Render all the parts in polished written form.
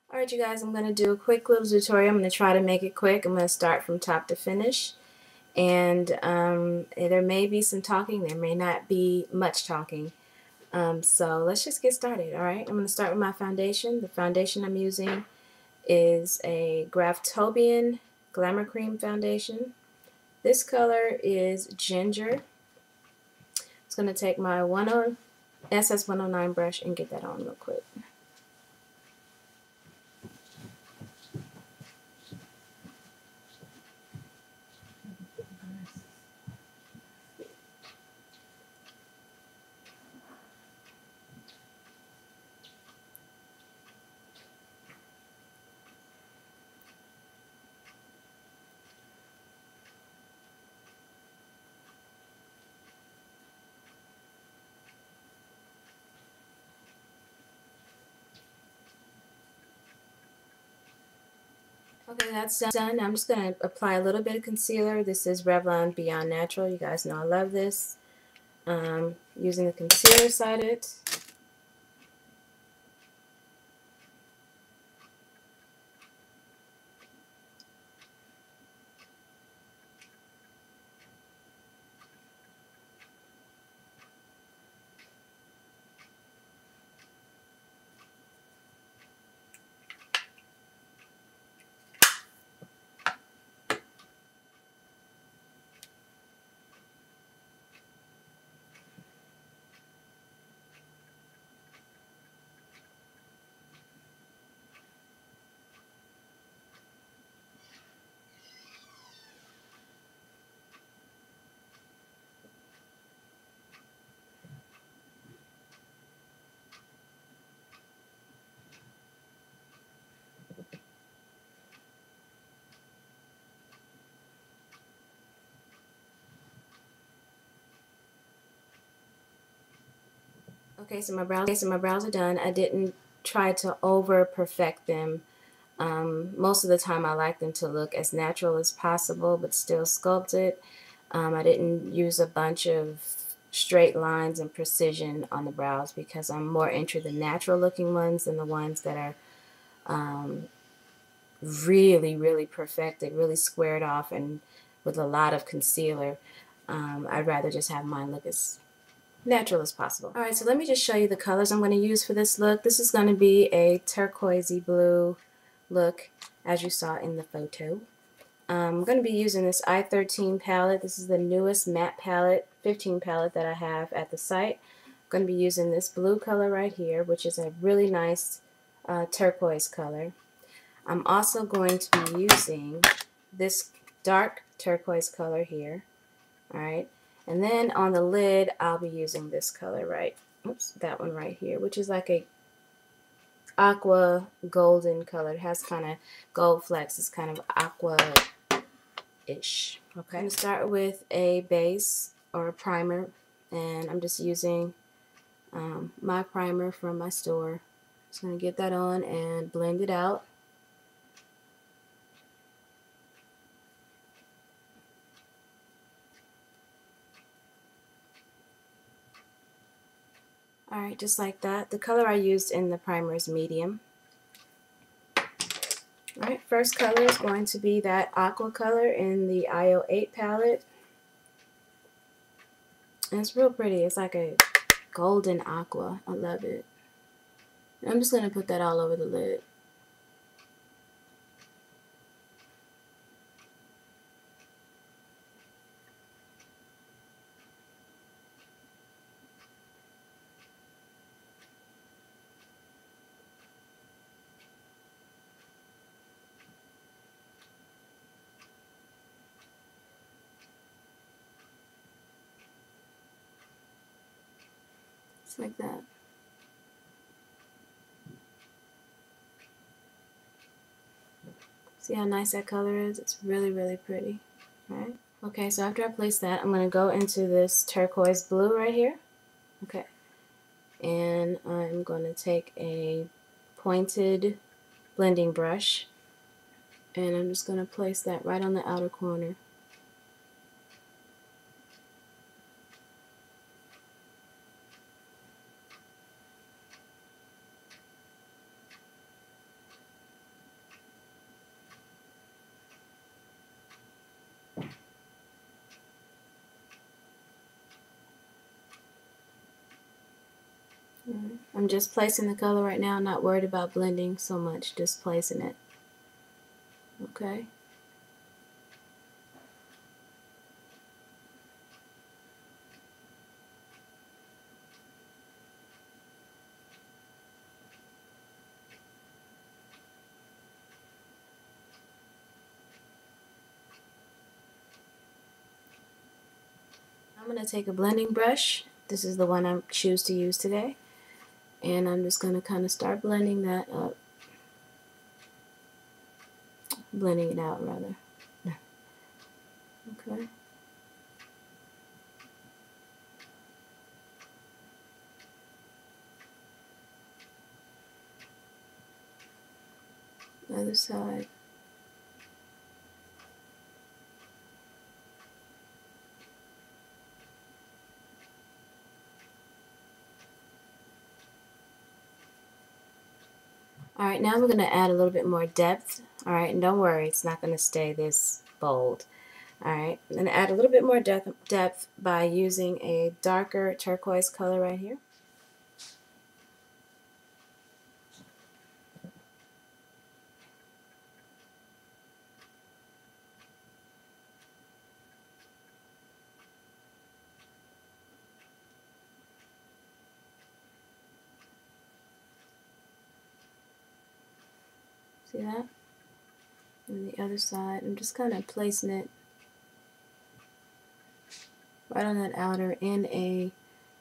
Alright you guys, I'm going to do a quick little tutorial. I'm going to try to make it quick. I'm going to start from top to finish. And there may be some talking, there may not be much talking. So let's just get started, alright? I'm going to start with my foundation. The foundation I'm using is a Graftobian Glamour Cream foundation. This color is Ginger. I'm just going to take my SS109 brush and get that on real quick. Okay, that's done. I'm just going to apply a little bit of concealer. This is Revlon Beyond Natural. You guys know I love this. Using the concealer side of it. Okay, so my brows are done. I didn't try to over perfect them. Most of the time I like them to look as natural as possible but still sculpted. I didn't use a bunch of straight lines and precision on the brows because I'm more into the natural looking ones than the ones that are really perfected, really squared off and with a lot of concealer. I'd rather just have mine look as natural as possible. Alright, so let me just show you the colors I'm going to use for this look. This is going to be a turquoisey blue look as you saw in the photo. I'm going to be using this I-13 palette. This is the newest matte palette, 15 palette that I have at the site. I'm going to be using this blue color right here, which is a really nice turquoise color. I'm also going to be using this dark turquoise color here. Alright, and then on the lid I'll be using this color that one right here, which is like a aqua golden color. It has kind of gold flecks. It's kind of aqua-ish. Okay, I'm going to start with a base or a primer, and I'm just using my primer from my store. Just going to get that on and blend it out. Alright, just like that. The color I used in the primer is medium. Alright, first color is going to be that aqua color in the IO8 palette. And it's real pretty. It's like a golden aqua. I love it. And I'm just going to put that all over the lid. Just like that. See how nice that color is? It's really pretty. Alright. Okay, so after I place that, I'm going to go into this turquoise blue right here. Okay. And I'm going to take a pointed blending brush, and I'm just going to place that right on the outer corner. I'm just placing the color right now, not worried about blending so much, just placing it. Okay. I'm going to take a blending brush. This is the one I choose to use today. And I'm just going to kind of start blending that up. Blending it out, rather. Okay. Other side. Alright, now we're going to add a little bit more depth. Alright, and don't worry, it's not going to stay this bold. Alright, I'm going to add a little bit more depth by using a darker turquoise color right here. See that? And the other side, I'm just kind of placing it right on that outer in a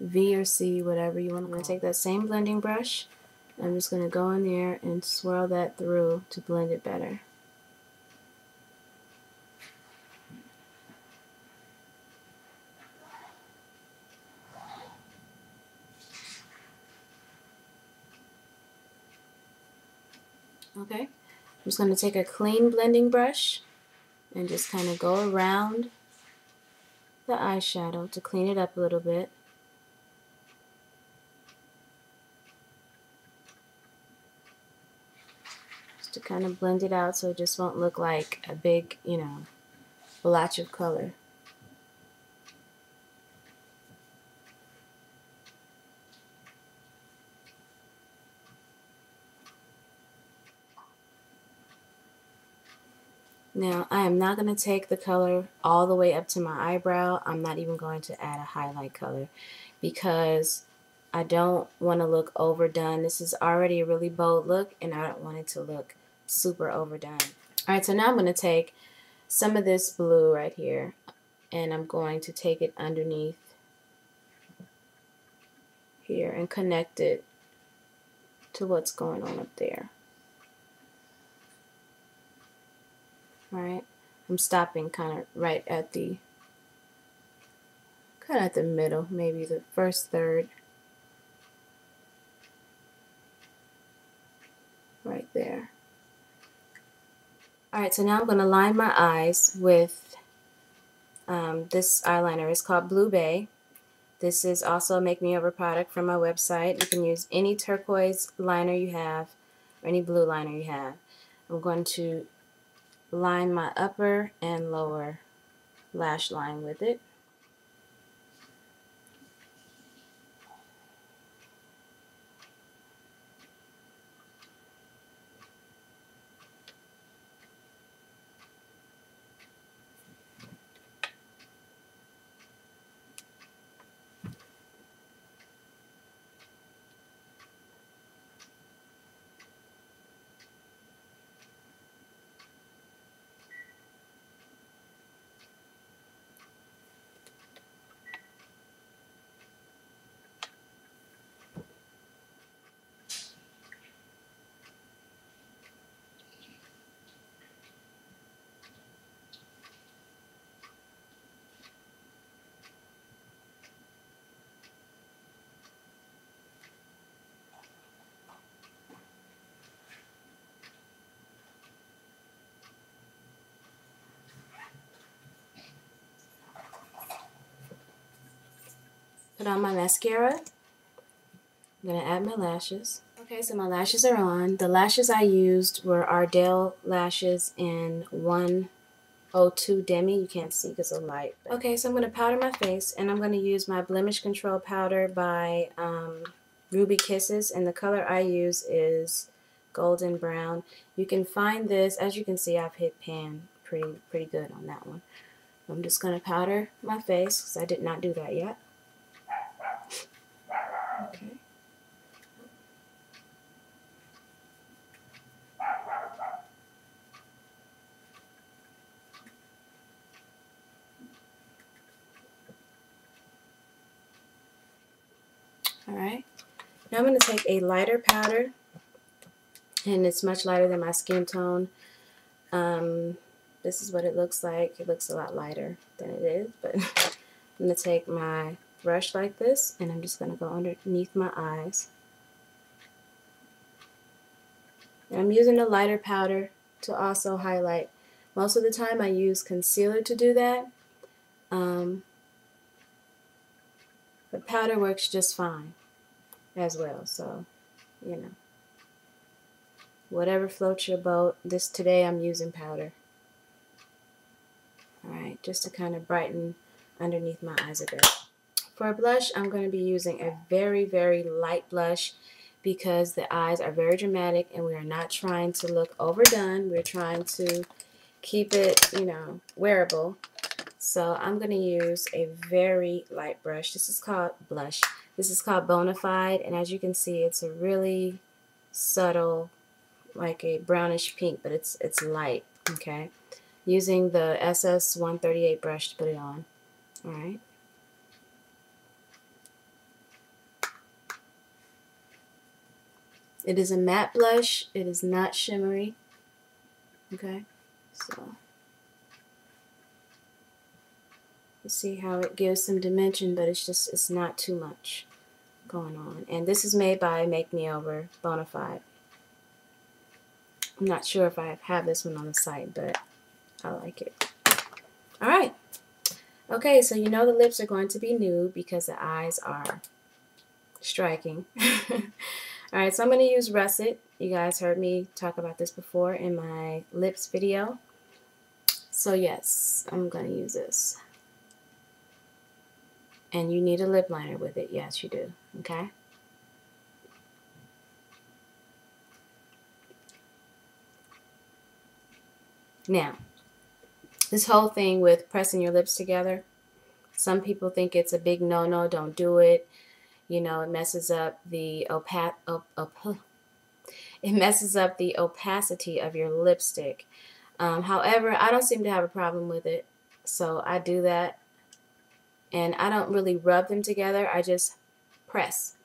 V or C, whatever you want. I'm going to take that same blending brush. I'm just going to go in there and swirl that through to blend it better. Okay, I'm just going to take a clean blending brush and just kind of go around the eyeshadow to clean it up a little bit. Just to kind of blend it out so it just won't look like a big, blotch of color. Now, I am not going to take the color all the way up to my eyebrow. I'm not even going to add a highlight color because I don't want to look overdone. This is already a really bold look and I don't want it to look super overdone. Alright, so now I'm going to take some of this blue right here and I'm going to take it underneath here and connect it to what's going on up there. Alright, I'm stopping kind of right at the middle, maybe the first third. Right there. Alright, so now I'm going to line my eyes with this eyeliner. It's called Blue Bay. This is also a Make Me Over product from my website. You can use any turquoise liner you have or any blue liner you have. I'm going to line my upper and lower lash line with it. Put on my mascara. I'm going to add my lashes. Okay, so my lashes are on. The lashes I used were Ardell lashes in 102 Demi. You can't see because of light. Okay, so I'm going to powder my face, and I'm going to use my Blemish Control Powder by Ruby Kisses, and the color I use is golden brown. You can find this, as you can see, I've hit pan pretty good on that one. I'm just going to powder my face because I did not do that yet. Okay. Alright, now I'm going to take a lighter powder, and it's much lighter than my skin tone. This is what it looks like. It looks a lot lighter than it is, but I'm going to take my brush like this, and I'm just going to go underneath my eyes. And I'm using a lighter powder to also highlight. Most of the time I use concealer to do that. But powder works just fine as well, so you know, whatever floats your boat. Today I'm using powder. Alright, just to kind of brighten underneath my eyes a bit. For a blush, I'm going to be using a very, very light blush because the eyes are very dramatic and we are not trying to look overdone. We're trying to keep it, you know, wearable. So I'm going to use a very light brush. This is called blush. This is called Bona Fide, and as you can see, it's a really subtle, like a brownish pink, but it's light. Okay, using the SS138 brush to put it on. All right. It is a matte blush. It is not shimmery. Okay, so you see how it gives some dimension, but it's not too much going on. And this is made by Make Me Over Bona Fide. I'm not sure if I have this one on the site, but I like it. Alright. Okay, so you know the lips are going to be nude because the eyes are striking. Alright, so I'm going to use Russet. You guys heard me talk about this before in my lips video. So yes, I'm going to use this. And you need a lip liner with it. Yes, you do. Okay? Now, this whole thing with pressing your lips together, some people think it's a big no-no. Don't do it. You know, it messes up the opacity of your lipstick. However, I don't seem to have a problem with it, so I do that. And I don't really rub them together. I just press.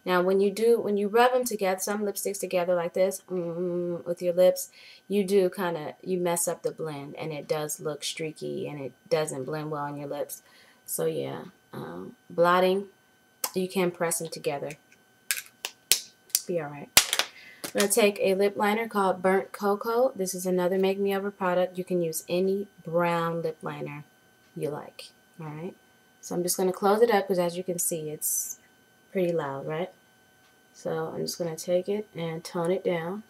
Now, when you rub them together, some lipsticks together like this, with your lips, you mess up the blend, and it does look streaky, and it doesn't blend well on your lips. So yeah, blotting, you can press them together. Be all right. I'm going to take a lip liner called Burnt Coco. This is another Make Me Over product. You can use any brown lip liner you like. Alright, so I'm just going to close it up because as you can see, it's pretty loud, right? So I'm just going to take it and tone it down.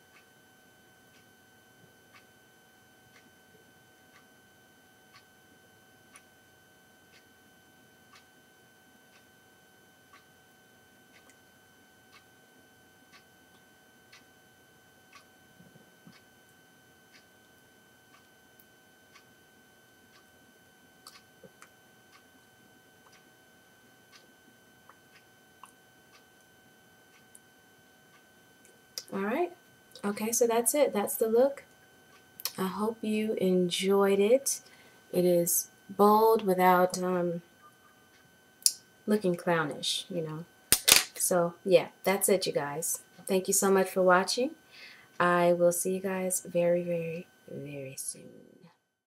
Alright, okay, so that's it. That's the look. I hope you enjoyed it. It is bold without looking clownish, you know. So yeah, that's it, you guys. Thank you so much for watching. I will see you guys very, very, very soon.